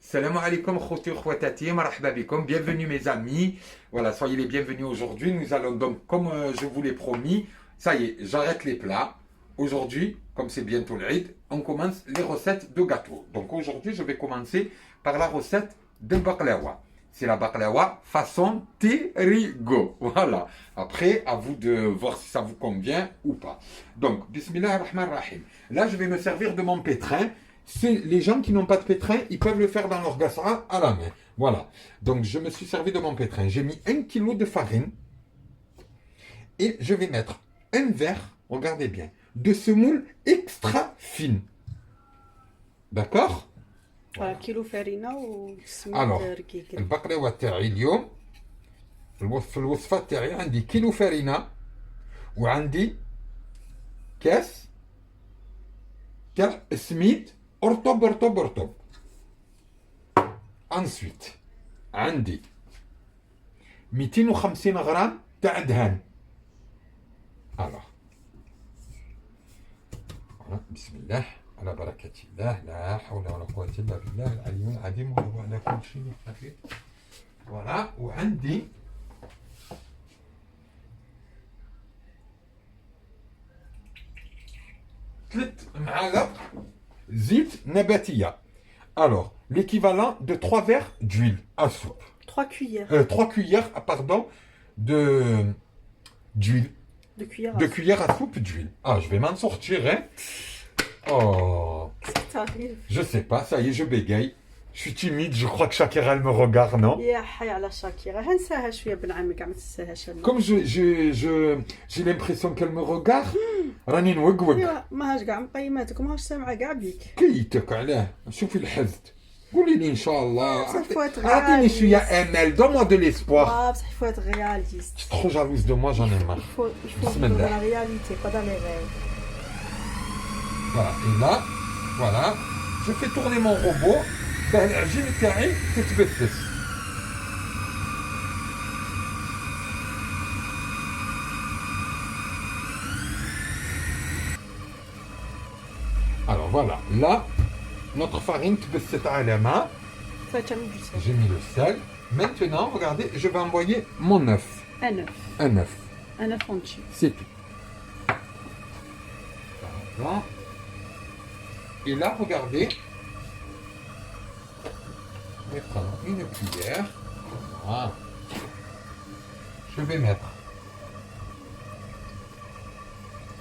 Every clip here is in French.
Salam alaikum, khouti khouatati, marhaba bikum, bienvenue mes amis. Voilà, soyez les bienvenus aujourd'hui. Nous allons donc, comme je vous l'ai promis, ça y est, j'arrête les plats. Aujourd'hui, comme c'est bientôt l'Eid, on commence les recettes de gâteaux. Donc aujourd'hui, je vais commencer par la recette de baklawa. C'est la baklawa façon Terrigo. Voilà. Après, à vous de voir si ça vous convient ou pas. Donc, bismillah ar-Rahman ar-Rahim. Là, je vais me servir de mon pétrin. Les gens qui n'ont pas de pétrin, ils peuvent le faire dans leur gassara à la main. Voilà. Donc, je me suis servi de mon pétrin. J'ai mis 1 kg de farine. Et je vais mettre un verre, regardez bien, de semoule extra fine. D'accord? كيلو فرينة وسميد Alors, ركيك. البقلاوة تاعي اليوم في الوصفة تاعي عندي كيلو فرينة وعندي كاس تاع سميد رطب. انسويت عندي 250 غرام تاع دهان. Alors, voilà, بسم الله على بركة الله لا حول ولا قوة إلا بالله العلي العظيم وهو على كل شيء قدير. فوالا وعندي ثلاث معالق زيت نباتية. Alors, l'équivalent de 3 verres d'huile à soupe. 3 cuillères 3 cuillères, pardon, d'huile. de cuillère. De cuillères à soupe d'huile. Ah, je vais m'en sortir, hein. Oh, t'arrive. je sais pas, ça y est, je bégaye. Je suis timide, je crois que Shakira, elle me regarde, non? يا حي على شاكيرة هنساها شوية بن عمي كاع ما تنساهاش انا. Comme j'ai l'impression qu'elle me regarde, راني نوقوق. ايوا ماهاش كاع مقيماتك وماهاش سامعة كاع بيك. كيتك علاه، شوفي الحزد. قولي لي إن شاء الله. صافي فوات أعطيني شوية أمل, donne-moi de l'espoir. بصح فوات رياليست. Tu es trop jalouse de moi, j'en ai marre. il faut Bismillah. vivre dans la réalité, pas dans les rêves. Voilà, et là, voilà, je fais tourner mon robot. Ben, العجين تاعي تتبسس. Alors voilà, là, notre farine تبست على ماء. Ça tu as mis du sel. J'ai mis le sel. Maintenant, regardez, je vais envoyer mon œuf. Un œuf. Un œuf, Un œuf entier. c'est tout. Voilà. Et là, regardez, je vais prendre une cuillère. Voilà. Je vais mettre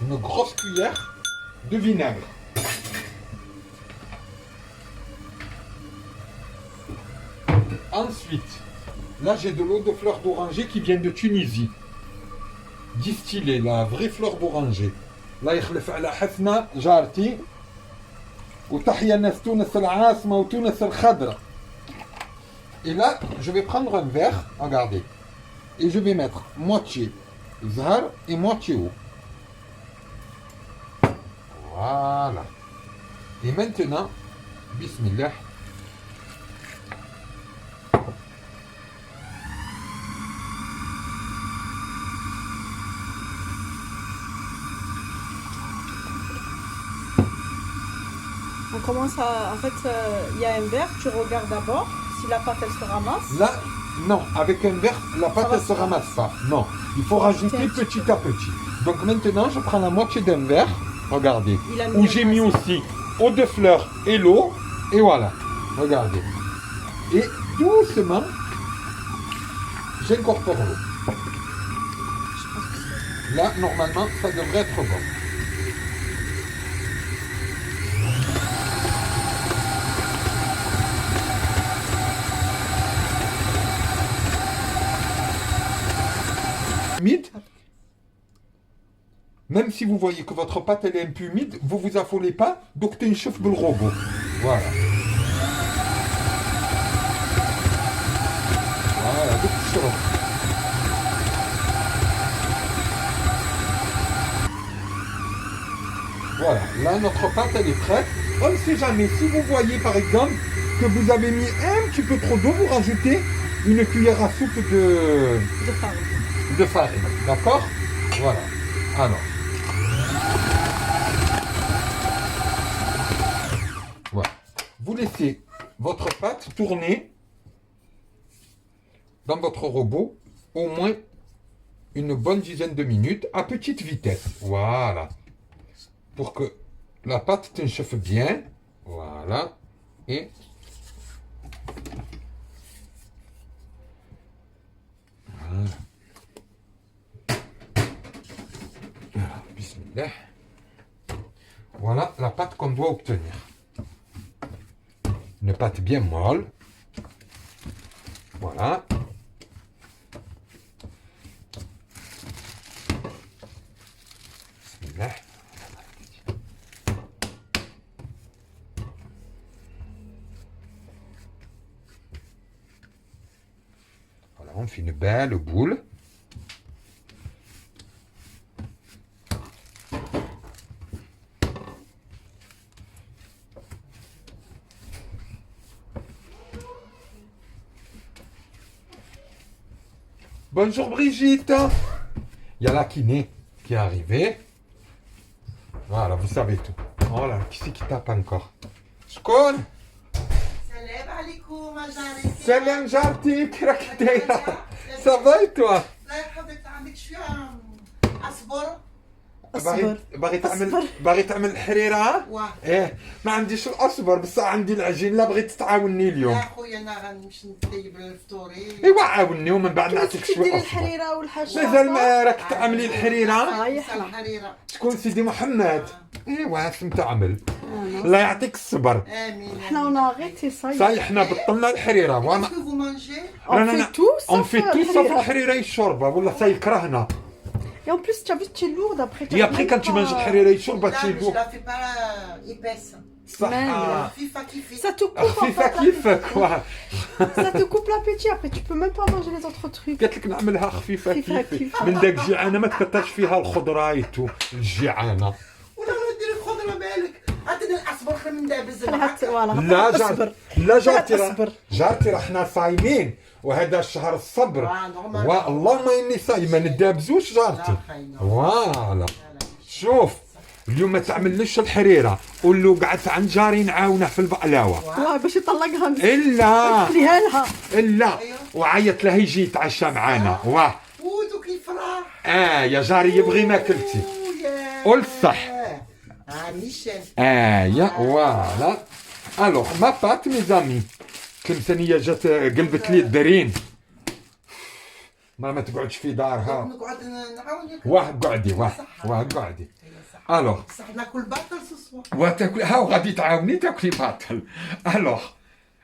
une grosse cuillère de vinaigre. Ensuite, là j'ai de l'eau de fleur d'oranger qui vient de Tunisie. Distillée, la vraie fleur d'oranger. Là يخلف على حسنة جارتي وتحيا ناس تونس العاصمة وتونس الخضراء. Et là, je vais prendre un verre, regardez, et je vais mettre moitié zahar et moitié eau. Voilà. Et maintenant, bismillah. On commence à... En fait, il y a un verre, tu regardes d'abord si la pâte elle se ramasse. Là, non, avec un verre, la pâte ne se ramasse pas. Non, il faut rajouter petit à petit. Donc maintenant, je prends la moitié d'un verre, regardez, Il a mis où un j'ai mis masque. aussi eau de fleur et l'eau, et voilà, regardez. Et doucement, j'incorpore l'eau. Là, normalement, ça devrait être bon. Humide. Même si vous voyez que votre pâte elle est un peu humide, vous vous affolez pas, donc tu chef le robot. Voilà. Voilà, donc tu Voilà, là notre pâte elle est prête. On ne sait jamais, si vous voyez par exemple que vous avez mis un petit peu trop d'eau, vous rajoutez une cuillère à soupe De farine. de farine. D'accord? Voilà. Alors. Voilà. Vous laissez votre pâte tourner dans votre robot au moins une bonne dizaine de minutes à petite vitesse. Voilà. Pour que la pâte t'enchauffe bien. Voilà. Et voilà. Voilà. Bismillah. Voilà la pâte qu'on doit obtenir. Une pâte bien molle. Voilà. Bismillah. Voilà, on fait une belle boule. Bonjour Brigitte. Il y a la kiné qui est arrivée. Voilà, vous savez tout. Oh là, qui c'est qui tape encore? Shkon? Salam alaikum, Jariki. Salam Jartik, راك دايرة. Ça va et toi? الله يحفظك عندك شوية أصبر. باغي تعمل الحريرة؟ واه. ايه ما عنديش الاصبر بس عندي العجين. لا بغيت تعاوني يا اليوم. خويا أنا غنمشي نطيب الفطوري. ايوا عاوني ومن بعد نعطيك كيفاش شويه تديري اصبر. الحريره والحشا؟ مازال راك تعملي الحريرة؟ هاي نسى الحريرة. شكون سيدي محمد؟ ايوا فين تعمل؟ الله يعطيك الصبر. آمين. حنا on a arrêté ça. صاي حنا بطلنا الحريرة وانا Qu'est-ce que vous mangez? On fait tout on sauf fait tout sauf الحريرة. الحريرة الشوربة والله صاي كرهنا. Et en plus, tu as vu, tu es lourde après. Et après quand tu manges الحريرة الشوربة Là, tu es mais je lourd. la fais pas épaisse. صح. Même. Fifa kifi. Ça te coupe en خفيفة fait. كيف كوا. Ça te coupe l'appétit après. Tu peux même pas manger les autres trucs. قالت لك نعملها خفيفة خفيفة كيف كيف. من داك الجيعانة ما تكترش فيها الخضرايت الجيعانة. ولا ندير الخضرة مالك. عطيني الأصبر خير من دابز. خليها فوالا. لا اصبر. لا جارتي اصبر. جارتي راه حنا صايمين وهذا الشهر الصبر. نورمال. والله اني صايمه ندابزوش جارتي. لا خاينة. فوالا شوف اليوم ما تعملش الحريره قول له قعدت عند جاري نعاونه في البقلاوه. واه باش يطلقها الا خليها لها. الا وعيط له يجي يتعشى معانا. واه ودو كيفرح. يا جاري يبغي ماكلتي. قول الصح. ميشيل. يا فوالا. الوغ ما بات مي زامي كلمتني جات قلبت لي الدرين. ما تقعدش في دارها. نقعد نعاونك. واه قعدي واه قعدي. الوغ بصح ناكل باطل سوسوا. وتاكل ها وغادي تعاوني تاكلي باطل. الوغ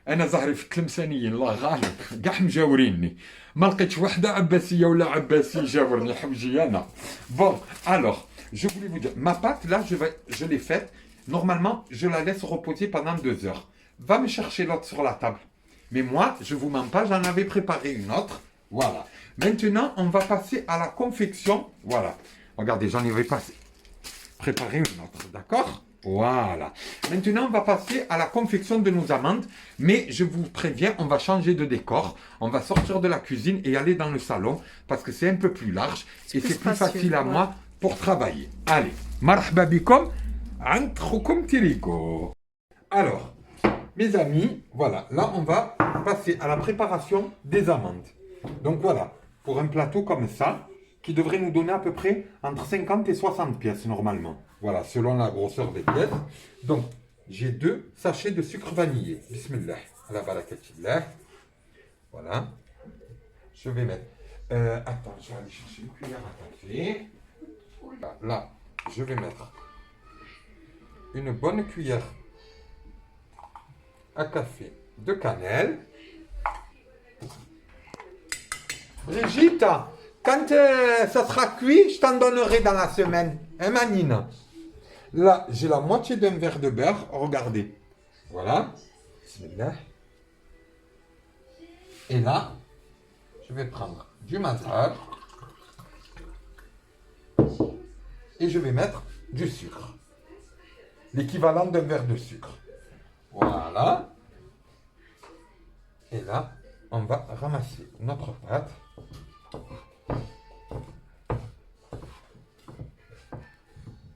انا زهري في التلمسانيين الله غالب كاع مجاوريني ما لقيتش وحده عباسيه ولا عباسي جاورني حوجي انا. بون الوغ je voulais vous dire ma pâte là je l'ai faite. Normalement je la laisse reposer pendant 2 heures. Va me chercher l'autre sur la table. Mais moi je vous mens pas, j'en avais préparé une autre. Voilà. Maintenant on va passer à la confection. Voilà. Regardez, j'en avais passé préparer une autre, d'accord? Voilà. Maintenant, on va passer à la confection de nos amandes. Mais je vous préviens, on va changer de décor. On va sortir de la cuisine et aller dans le salon parce que c'est un peu plus large et c'est plus facile à moi pour travailler. Allez, marhaba bikom, عند خوكم تيريكو. Alors, mes amis, voilà. Là, on va passer à la préparation des amandes. Donc voilà, pour un plateau comme ça, qui devrait nous donner à peu près entre 50 et 60 pièces normalement. Voilà, selon la grosseur des pièces. Donc, j'ai 2 sachets de sucre vanillé. Bismillah, ala barakatillah. Voilà. Je vais mettre... attends, je vais aller chercher une cuillère à café. Là, je vais mettre une bonne cuillère à café de cannelle. Brigitte, quand ça sera cuit, je t'en donnerai dans la semaine. Hein, Manine? Là, j'ai la moitié d'un verre de beurre. Regardez. Voilà. Bismillah. Et là, je vais prendre du mazal. Et je vais mettre du sucre. L'équivalent d'un verre de sucre. Voilà. Et là, on va ramasser notre pâte.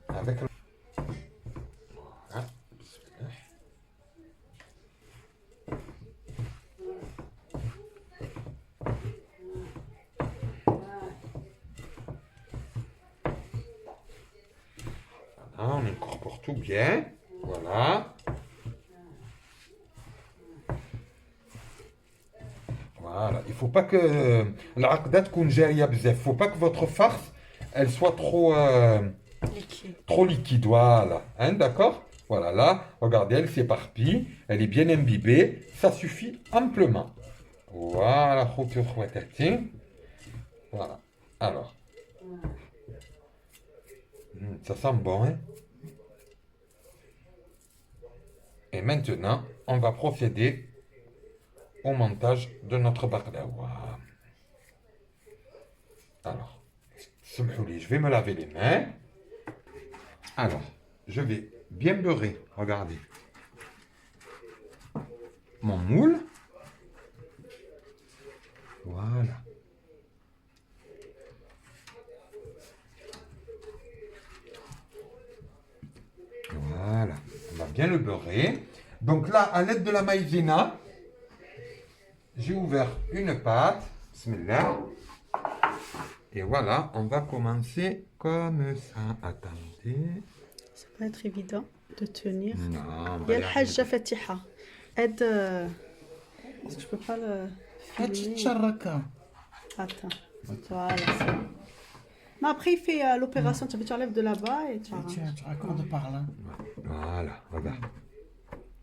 Avec le... Voilà. on incorpore tout bien. Voilà. Voilà. Il ne faut pas que العقدة تكون جارية بزاف. Il ne faut pas que votre farce elle soit trop liquide. Voilà. Hein, d'accord? Voilà, là, regardez, elle s'éparpille. Elle est bien imbibée. Ça suffit amplement. Voilà. Voilà. Alors. Ça sent bon, hein? Et maintenant, on va procéder au montage de notre baklawa. Alors, je vais me laver les mains. Alors, je vais bien beurrer, regardez, mon moule. Voilà. Voilà, on va bien le beurrer. Donc là, à l'aide de la maïzena, j'ai ouvert une pâte. Bismillah. Et voilà, on va commencer comme ça. Attendez. Ça va être évident de tenir. Non, Il y a le Hajja Fatiha. Aide. Parce que je peux pas le filmer. تشركها. Attends. Voilà, c'est bon. Mais après, il fait l'opération. Tu enlèves de là-bas et tu Tu raccordes par là. Voilà, regarde.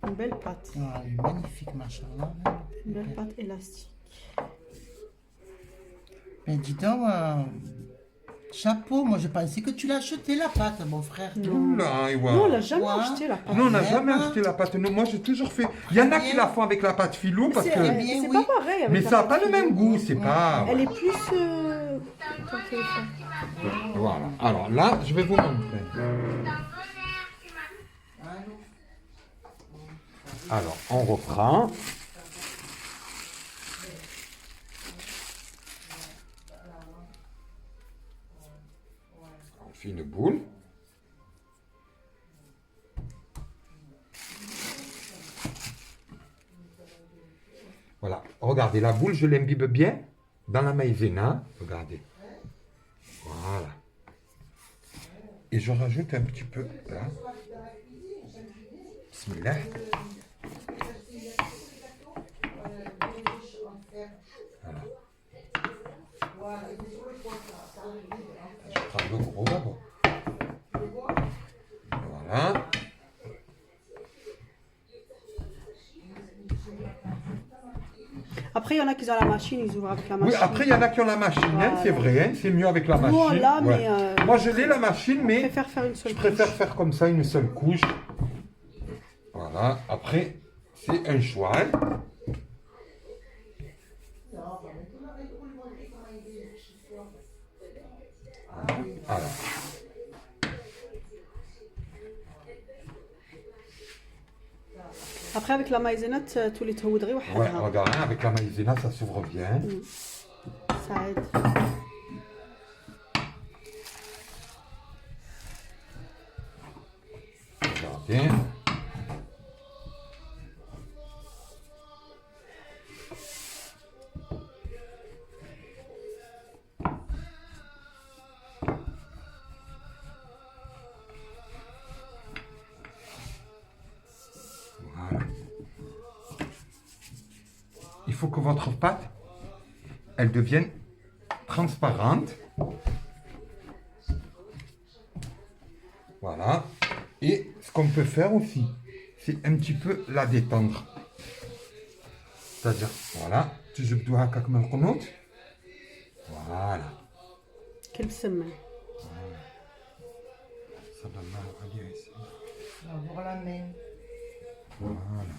une belle pâte. Ah, elle est magnifique, machallah. Une belle pâte élastique. Mais dis donc, chapeau, moi je pensais que tu l'as acheté la pâte, mon frère. Oula, Iwa. Non, on l'a jamais Ouais. acheté la pâte. Non, on n'a jamais Vraiment. acheté la pâte. Non, moi, j'ai toujours fait. Il y en a qui la font avec la pâte filou parce C'est que. bien, C'est oui. pas pareil. Avec Mais la ça n'a pâte pas le filou. même goût, c'est pas. Elle est plus. Ton téléphone. Voilà. Alors là, je vais vous montrer. Alors, on reprend. On fait une boule. Voilà. Regardez, la boule, je l'imbibe bien dans la maïzena. Regardez. Voilà. Et je rajoute un petit peu là. Bismillah. Voilà. Je prends le gros d'abord. Voilà. Après, il y en a qui ont la machine, ils ouvrent avec la machine. Oui, après, il y en a qui ont la machine, hein, Voilà. c'est vrai, hein, c'est mieux avec la Nous, on machine. l'a, ouais. mais, Moi, je l'ai la machine, Je mais préfère faire une seule je préfère couche. faire comme ça, une seule couche. Voilà, après, c'est un choix. Hein. Alors. Après, avec la maïzena, tous les taoudris, Ouais, regarde, hein, avec la maïzena, ça s'ouvre bien. ça aide. Regardez. Voilà. Il faut que votre pâte, elle devienne transparente. Voilà. Et ce qu'on peut faire aussi, c'est un petit peu la détendre. C'est-à-dire, voilà. تجبدوا هكاك من القنوط. Voilà. Quelle semaine. صلى الله عليه وسلم. Avoir la main. Voilà.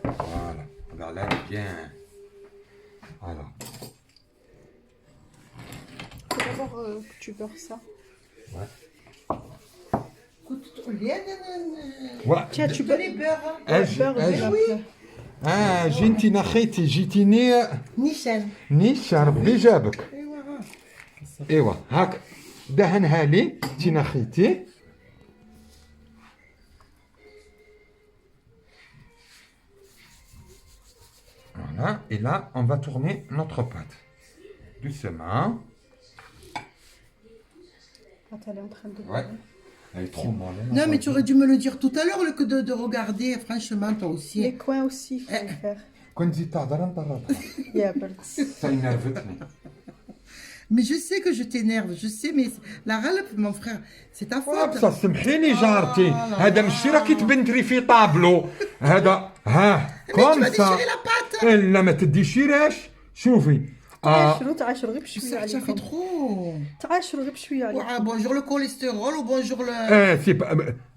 Voilà. Regarde là, elle est bien. Alors. Faut d'abord que tu beurres ça. Ouais. Écoute, au lieu de... Ouais. Tiens, tu Tu beurres. les beurres, hein. Hein, je- Beurre hein, de je- la oui. plaie. جيتي خيتي جيتيني Nichel. نيشان ربي جابك Ewa. ايوا هاك دهنها لي تينا خيتي voilà et là on va tourner notre pâte doucement. Attends, elle est en train de... Ouais. Elle est trop molle. hein, Non, mais tu aurais dû me le dire tout à l'heure, que de regarder, franchement, toi aussi. Les coins aussi, il faut le faire. كنت زيد تهضر انت الرابطه يا برد. سينرفتني. Mais je sais que je t'énerve, je sais, mais la râle, mon frère, c'est ta faute. بصح سمحيلي جارتي هذا ماشي راكي تبنتري في طابلو هذا ها Mais tu كوم vas سا déchirer la pâte. لا ما تديشيرهاش شوفي تعاشروا غير بشويه Ça fait عليكم. trop. تعاشروا غير بشويه عليكم. Ah, bonjour le cholestérol ou bonjour le... سي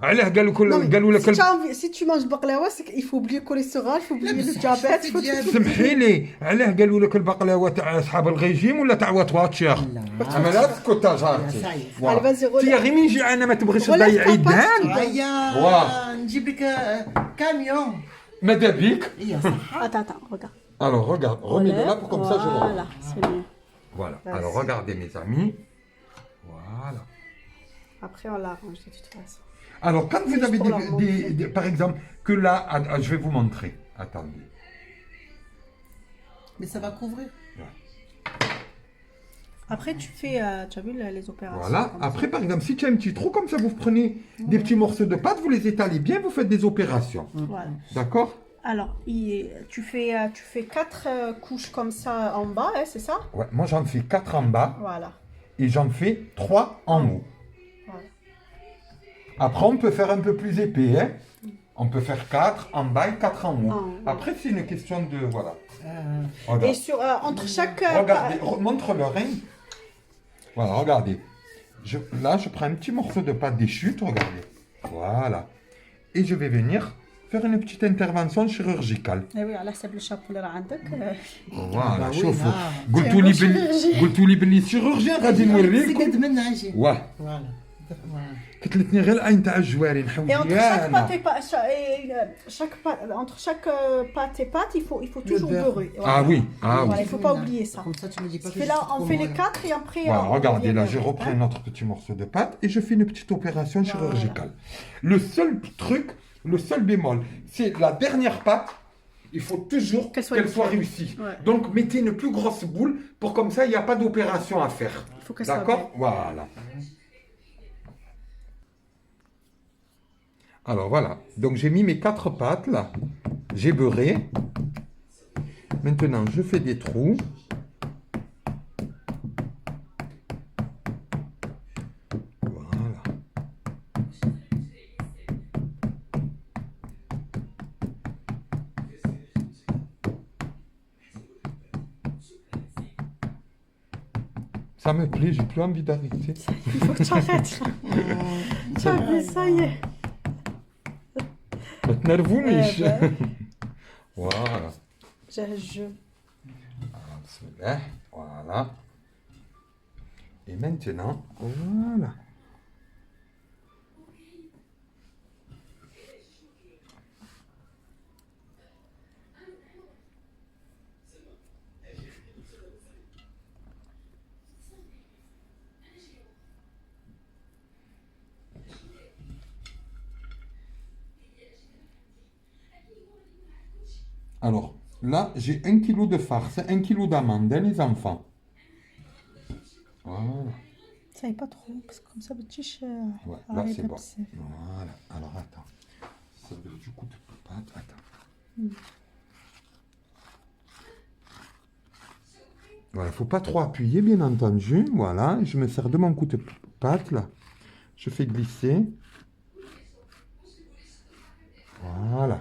علاه قالوا Non, mais قالوا si لك tu as envie- si tu manges baklawa, c'est qu'il faut oublier le cholestérol, il faut oublier le diabète, il faut tout. سمحيلي علاه قالوا لك البقلاوه تاع اصحاب الريجيم ولا تاع واتواتشير اما لا تسكت يا جارتي Allez, vas-y, تي relève. غير من جيعانه ما تبغيش Relève تضيعي ta pâte. الدهان Aya, Wow. نجيب لك camion. ماذا بيك Iya, ça. Attends, regarde. alors regarde remets-le là pour comme ça je le Voilà, c'est mieux. voilà Vas-y. alors regardez mes amis voilà. Après, on l'arrange de toute façon. Alors, quand vous Juste avez pour leur montrer. par exemple, que là, je vais vous montrer. Attendez. Mais ça va couvrir. Après, tu as vu les opérations. Voilà. comme ça. Après, par exemple, si tu as un petit trou comme ça, vous prenez des petits morceaux de pâte, vous les étalez bien, vous faites des opérations. Voilà. D'accord? Alors, tu fais 4 couches comme ça en bas, hein, c'est ça? Ouais. Moi, j'en fais 4 en bas Voilà. et j'en fais 3 en haut. Voilà. Après, on peut faire un peu plus épais. Hein? On peut faire 4 en bas et 4 en haut. En haut. Après, c'est une question de... Voilà. Et Regarde. sur, entre chaque... Regardez, montre-leur. Hein. Voilà, regardez. Là, je prends un petit morceau de pâte des chutes, regardez. Voilà. Et je vais venir faire une petite intervention chirurgicale. Eh oui, على حسب الشابو اللي راه عندك. Voilà, Bah oui, شوفوا. là. قلتوا لي باللي الشيروجيان غادي C'est نوريكم. قد منها اجي. واه Voilà. كتلتني غير العين تاع الجواري Et entre chaque نحويانا. pâte et pâte, entre chaque pâte et pâte, il faut toujours beurre. beurrer. Ah oui, ah oui. Voilà, il faut pas oublier ça. Comme ça, tu me dis pas Parce que que je là, suis on trop fait les molle. 4 et après... Voilà, on regardez, revient là, beurrer, je reprends hein. notre petit morceau de pâte et je fais une petite opération chirurgicale. Le seul truc, le seul bémol, c'est la dernière pâte, il faut toujours Qu'elle qu'elle soit soit réussie. Ouais. Donc, mettez une plus grosse boule pour comme ça, il n'y a pas d'opération à faire. Il faut qu'elle soit D'accord? Voilà. Alors, voilà. Donc, j'ai mis mes 4 pâtes, là. J'ai beurré. Maintenant, je fais des trous. Voilà. Ça me plaît, j'ai plus envie d'arrêter. Il faut que tu arrêtes là. Tu as vu, ça y est. ما تنرفونيش. Eh ben. Voilà. J'ai un jeu. Bismillah. Voilà. Et maintenant, voilà. Alors, là, j'ai 1 kilo de farce, 1 kilo d'amandes, hein, les enfants. Voilà. Ça y est pas trop, parce que comme ça, petit Ouais, là, c'est bon. Voilà. Alors, attends. Ça veut dire du coup de pâte. Attends. Voilà, faut pas trop appuyer, bien entendu. Voilà, je me sers de mon coup de pâte, là. Je fais glisser. Voilà.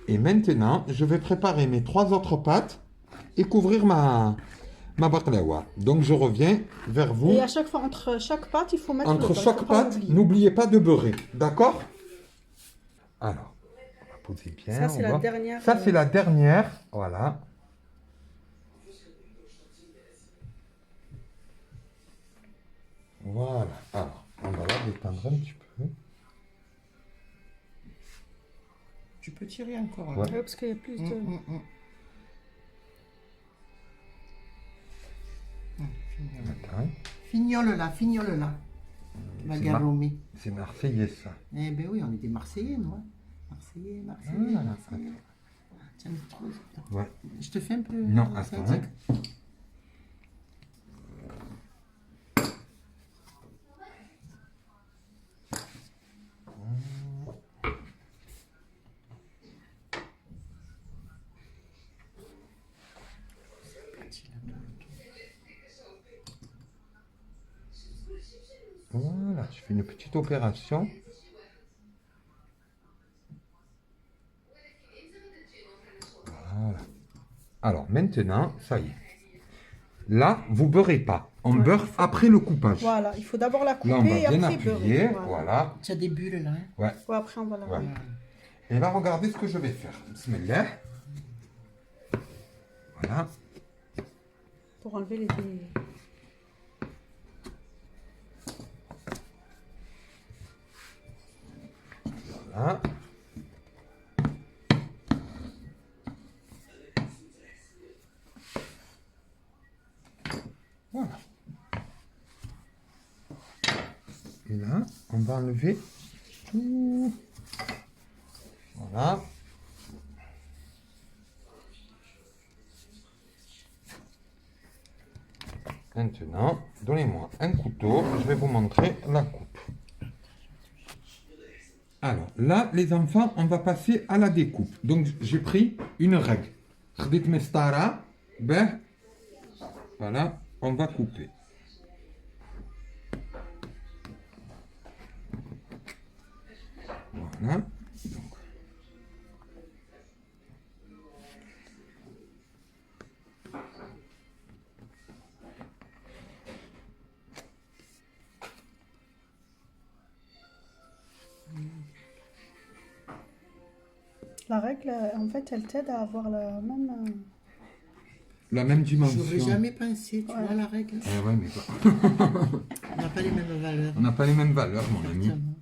Et maintenant, je vais préparer mes 3 autres pâtes et couvrir ma baklawa. Donc, je reviens vers vous. Et à chaque fois, entre chaque pâte, il faut mettre le Entre beurre, il chaque faut pas pâte, oublier. n'oubliez pas de beurrer. D'accord? Alors, on va poser bien. Ça, c'est on la va- dernière, Ça, c'est la dernière. Voilà. Voilà. Alors, on va la détendre un petit peu. Tu peux tirer encore. Hein. Ouais. Ouais, parce qu'il y a plus de... Attends, Fignole-la. Ma C'est Garomé. c'est marseillais ça. Eh ben oui, on est des Marseillais, nous. Hein. Marseillais. Ah, Marseillais. Tiens, trop. Ouais. Je te fais un peu. Non, ça attends. dit- Hein. Voilà, je fais une petite opération. Voilà. Alors maintenant, ça y est. Là, vous beurrez pas. On beurre après le coupage. Voilà, il faut d'abord la couper Là, on va et bien après appuyer. beurrer. Voilà. Tu as des bulles là. Hein. Ouais. Ouais, après on va la... Ouais. Et là, regardez ce que je vais faire. Bismillah. Voilà. Pour enlever les... Voilà. Voilà. Et là, on va enlever tout. Voilà. Maintenant, donnez-moi un couteau, je vais vous montrer la coupe. Alors, là, les enfants, on va passer à la découpe. Donc, j'ai pris une règle. خديت مسطرة باه voilà, on va couper. Voilà. Donc. La règle, en fait, elle t'aide à avoir la même... La même dimension. J'aurais jamais pensé, tu Ouais. vois la règle. Eh ouais, mais pas- On n'a pas les mêmes valeurs. on n'a pas les mêmes valeurs, mon ami. Exactement.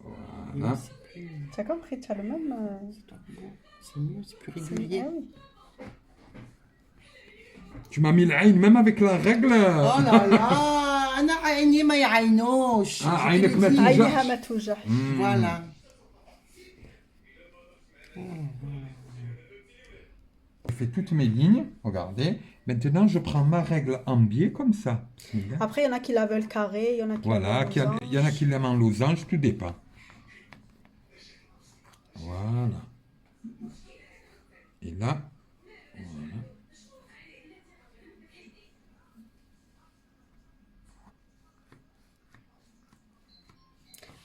Voilà. Mais c'est plus- Tu as compris, tu as le même... C'est mieux, c'est plus c'est- régulier. ah oui. Tu m'as mis l'Aïn même avec la règle. Oh là là, أنا عيني ما يعينوش. Ah, Je te عينك l'ai ما dit. توجعش. عينها ما توجعش. Voilà. Je fais toutes mes lignes, regardez. Maintenant, je prends ma règle en biais comme ça. Bismillah. Après, il y en a qui la veulent carré, il y en a qui Voilà, la veulent il y en a qui l'aiment en losange, tout dépend. Voilà. Et là, voilà.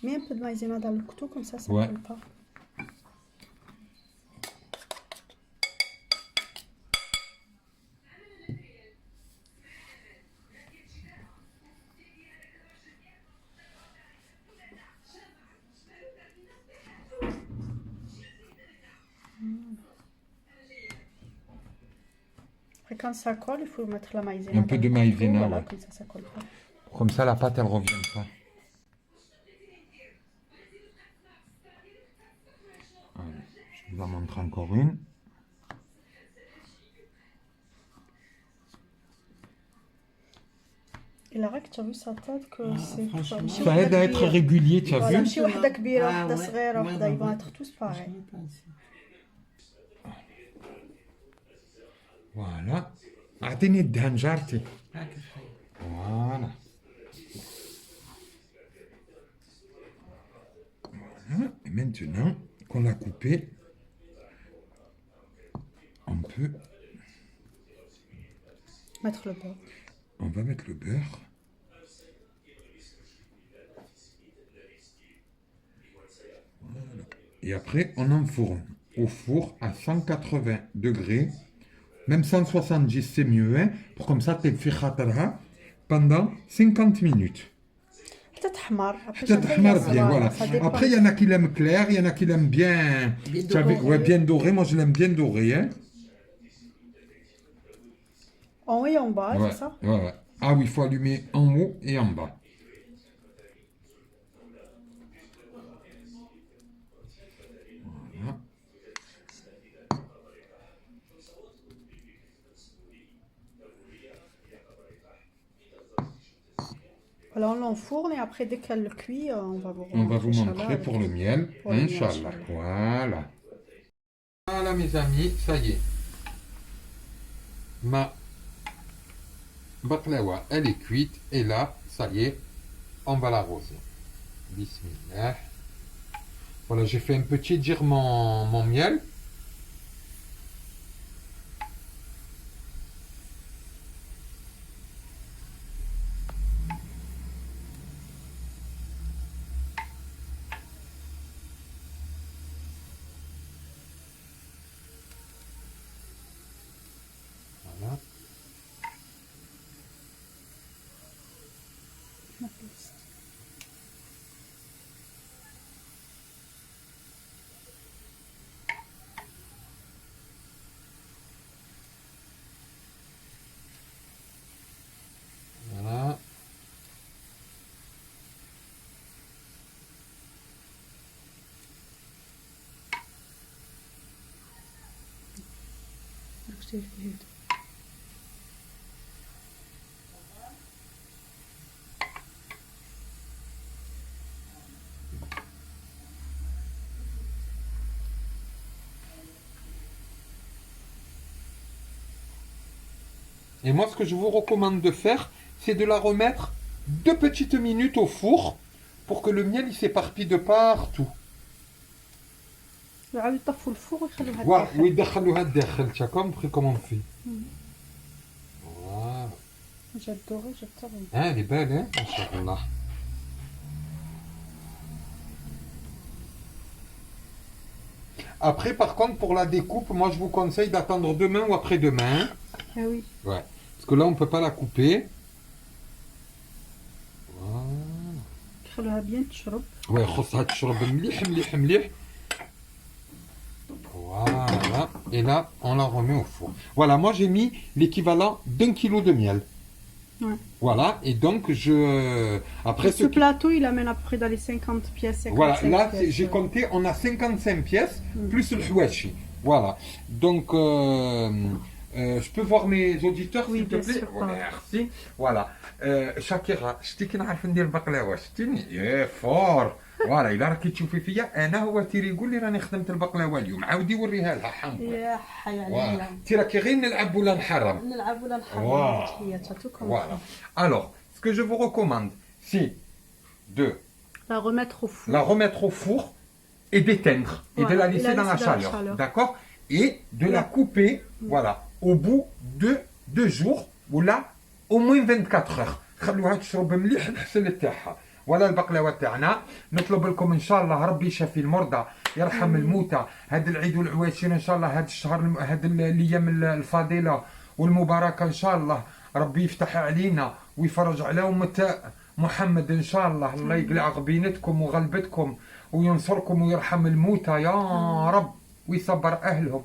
Mets un peu de maïzena dans le couteau, comme ça Ouais. ne colle pas. Après, quand ça colle, il faut mettre la maïzena. Un peu dans de le couteau, maïzena, voilà, ouais. comme ça colle pas. Comme ça, la pâte, elle revient pas. Allez, je vous en montre encore une. Et la règle, tu as vu, ça t'aide que Ah, c'est... franchement. ماشي Ça وحدة aide à être كبيرة. régulier, tu as Voilà, vu? ماشي وحدة كبيرة, Ah, وحدة ouais. صغيرة, Ouais, وحدة, ils vont ouais. être tous pareils. Jamais pensé. Voilà. أعطيني الدهن جارتي. Ah, que fait. Voilà. Voilà. Et maintenant qu'on l'a coupé, on peut, Mettre le beurre. on va mettre le beurre. Voilà. Et après, on enfourne au four à 180 degrés. Même 170, c'est mieux, hein, pour comme ça, tu fais khatarha pendant 50 minutes. حتى تحمر. Après, Peut-être chacun, hamar il a- bien, voilà. ça dépend. Après, il y en a qui l'aiment clair, il y en a qui l'aiment bien. Bien Tu avais- doré. ouais, bien doré. Moi, je l'aime bien doré, hein. En haut et en bas, Ouais, c'est ça? ouais, ouais. Ah oui, il faut allumer en haut et en bas. Voilà, on l'enfourne et après, dès qu'elle cuit, on va vous On va vous Inch'Allah, montrer avec- pour le miel, pour le miel, Inch'Allah. Inch'Allah. Voilà. Voilà mes amis, ça y est. Ma baklawa, elle est cuite. Et là, ça y est, on va l'arroser. Bismillah. Voilà, j'ai fait un petit dire mon miel. Voilà. Voilà. Et moi, ce que je vous recommande de faire, c'est de la remettre 2 petites minutes au four pour que le miel il s'éparpille de partout. يعاودوا يطفوا الفوق ويخلوها Voilà, تدخل. ويدخلوها الداخل. Tu as compris comment on fait. Voilà. جات دوغي جات طري. Hein, elle est belle, hein, Inch'Allah. Après, par contre, pour la découpe, moi, je vous conseille d'attendre demain ou après-demain. Ah oui. Ouais. Parce que là, on ne peut pas la couper. Voilà. يخلوها bien تشرب. Ouais, خصها تشرب مليح مليح مليح. Voilà. Et là, on la remet au four. Voilà, moi, j'ai mis l'équivalent d'1 kilo de miel. Ouais. Voilà. Et donc, après, Ce plateau, il amène à peu près dans les 50 pièces. 55 voilà, là, pièces, j'ai ouais. compté, on a 55 pièces, plus le houachi. Voilà. Donc, je peux voir mes auditeurs, Oui, s'il te bien plaît? sûr, Ouais, merci. Voilà. Shakira, شتي كي نعرف ندير البقلاوه شتيني يا فور فوالا الا راكي تشوفي فيا انا هو تيري يقول لي راني خدمت البقلاوه اليوم عاودي يوريها لها حمض يا حي فوالا علينا. تي راكي غير نلعب ولا نحرم نلعب ولا نحرم. Voilà. تحياتها tout comme voilà ça. alors ce que je vous recommande c'est de La remettre au four. la remettre au four et d'éteindre et de Voilà, la et laisser la dans la laisser dans la chaleur. chaleur. D'accord? Et de la couper, voilà, au bout de 2 jours ou là au moins 24 heures. خلوها تشرب مليح الحسل تاعها. ولا البقلاوه تاعنا نطلب لكم ان شاء الله ربي يشفي المرضى يرحم الموتى هذا العيد والعواشر ان شاء الله هذا الشهر هذا الايام الفاضله والمباركه ان شاء الله ربي يفتح علينا ويفرج على امه محمد ان شاء الله. الله يقلع غبينتكم وغلبتكم وينصركم ويرحم الموتى يا رب ويصبر اهلهم.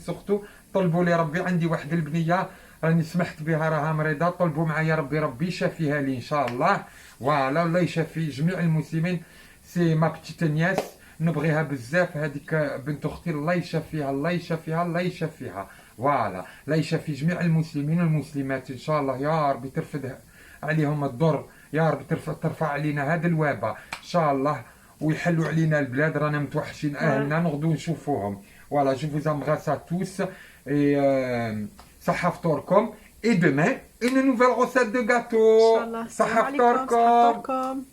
سورتو طلبوا لي ربي عندي واحد البنيه راني سمحت بها راها مريضه طلبوا معايا ربي يشافيها لي ان شاء الله. فوالا الله يشافي جميع المسلمين. سي ما بتيت نياس نبغيها بزاف هذيك بنت اختي الله يشافيها الله يشافيها الله يشافيها. فوالا الله يشافي جميع المسلمين والمسلمات ان شاء الله يا ربي ترفد عليهم الضر يا رب ترفع علينا هذا الوباء ان شاء الله ويحلوا علينا البلاد رانا متوحشين اهلنا نغدو نشوفوهم. Voilà, je vous embrasse à tous et صحة فطوركم et demain une nouvelle recette de gâteau. Inch'Allah. صحة Salam alaikum, فطوركم. صحة فطوركم.